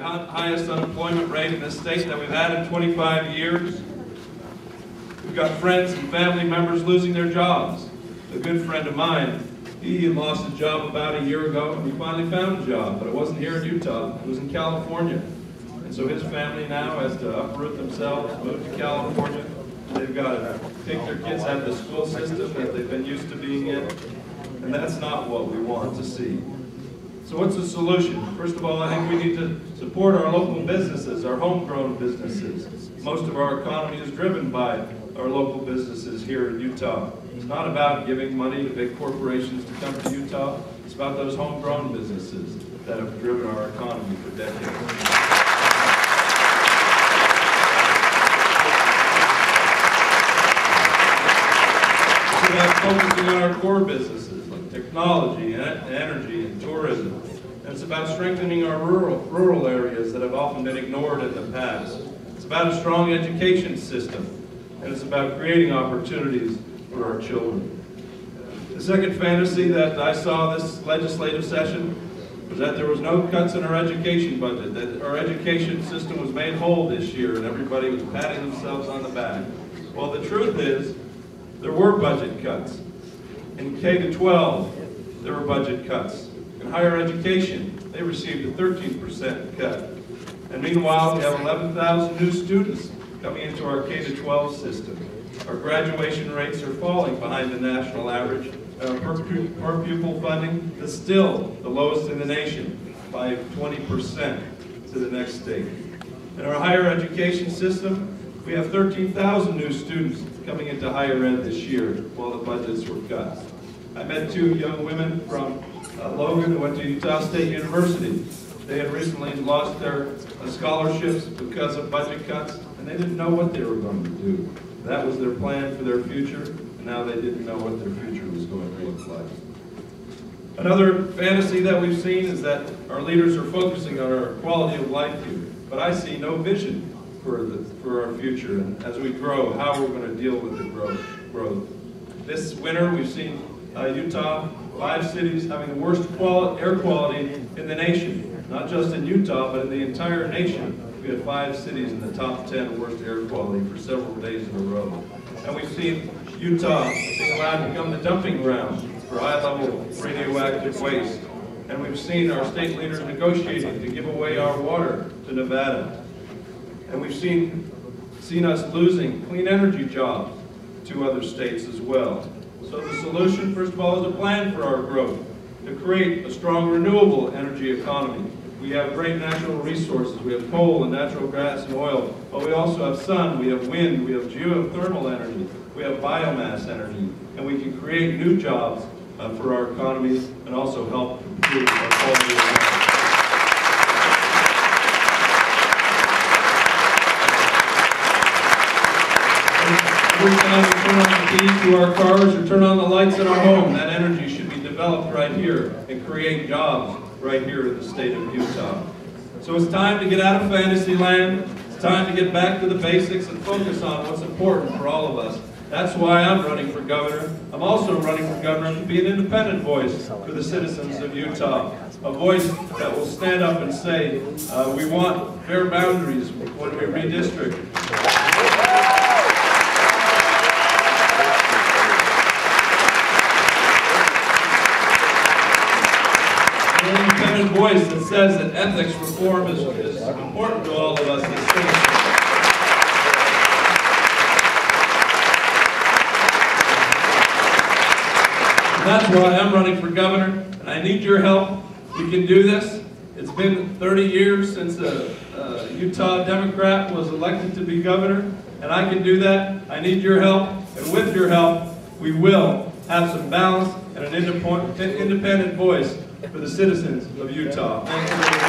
highest unemployment rate in this state that we've had in 25 years. We've got friends and family members losing their jobs. A good friend of mine, he had lost his job about a year ago, and he finally found a job, but it wasn't here in Utah, it was in California. And so his family now has to uproot themselves, move to California. They've got to take their kids out of the school system that they've been used to being in, and that's not what we want to see. So what's the solution? First of all, I think we need to support our local businesses, our homegrown businesses. Most of our economy is driven by our local businesses here in Utah. It's not about giving money to big corporations to come to Utah. It's about those homegrown businesses that have driven our economy for decades. It's about focusing on our core businesses like technology, energy, and tourism. And it's about strengthening our rural areas that have often been ignored in the past. It's about a strong education system, and it's about creating opportunities for our children. The second fantasy that I saw this legislative session was that there was no cuts in our education budget, that our education system was made whole this year and everybody was patting themselves on the back. Well, the truth is, there were budget cuts. In K-12, there were budget cuts. In higher education, they received a 13% cut. And meanwhile, we have 11,000 new students coming into our K-12 system. Our graduation rates are falling behind the national average. Per pupil funding is still the lowest in the nation by 20% to the next state. In our higher education system, we have 13,000 new students coming into higher ed this year while the budgets were cut. I met two young women from Logan who went to Utah State University. They had recently lost their scholarships because of budget cuts, and they didn't know what they were going to do. That was their plan for their future, and now they didn't know what their future was going to look like. Another fantasy that we've seen is that our leaders are focusing on our quality of life here, but I see no vision for our future, and as we grow, how we're going to deal with the growth. This winter, we've seen Utah, 5 cities having the worst air quality in the nation. Not just in Utah, but in the entire nation. We had 5 cities in the top 10 worst air quality for several days in a row. And we've seen Utah being allowed to become the dumping ground for high-level radioactive waste. And we've seen our state leaders negotiating to give away our water to Nevada. And we've seen us losing clean energy jobs to other states as well. So the solution, first of all, is a plan for our growth, to create a strong renewable energy economy. We have great natural resources. We have coal and natural gas and oil, but we also have sun, we have wind, we have geothermal energy, we have biomass energy, and we can create new jobs for our economy and also help improve our quality of life. Every time we turn on the keys to our cars or turn on the lights in our home, that energy should be developed right here and create jobs right here in the state of Utah. So it's time to get out of fantasy land. It's time to get back to the basics and focus on what's important for all of us. That's why I'm running for governor. I'm also running for governor to be an independent voice for the citizens of Utah. A voice that will stand up and say, we want fair boundaries when we redistrict. An independent voice that says that ethics reform is important to all of us as citizens. And that's why I'm running for governor, and I need your help. We can do this. It's been 30 years since a Utah Democrat was elected to be governor, and I can do that. I need your help, and with your help, we will have some balance and an independent voice for the citizens of Utah. Thank you.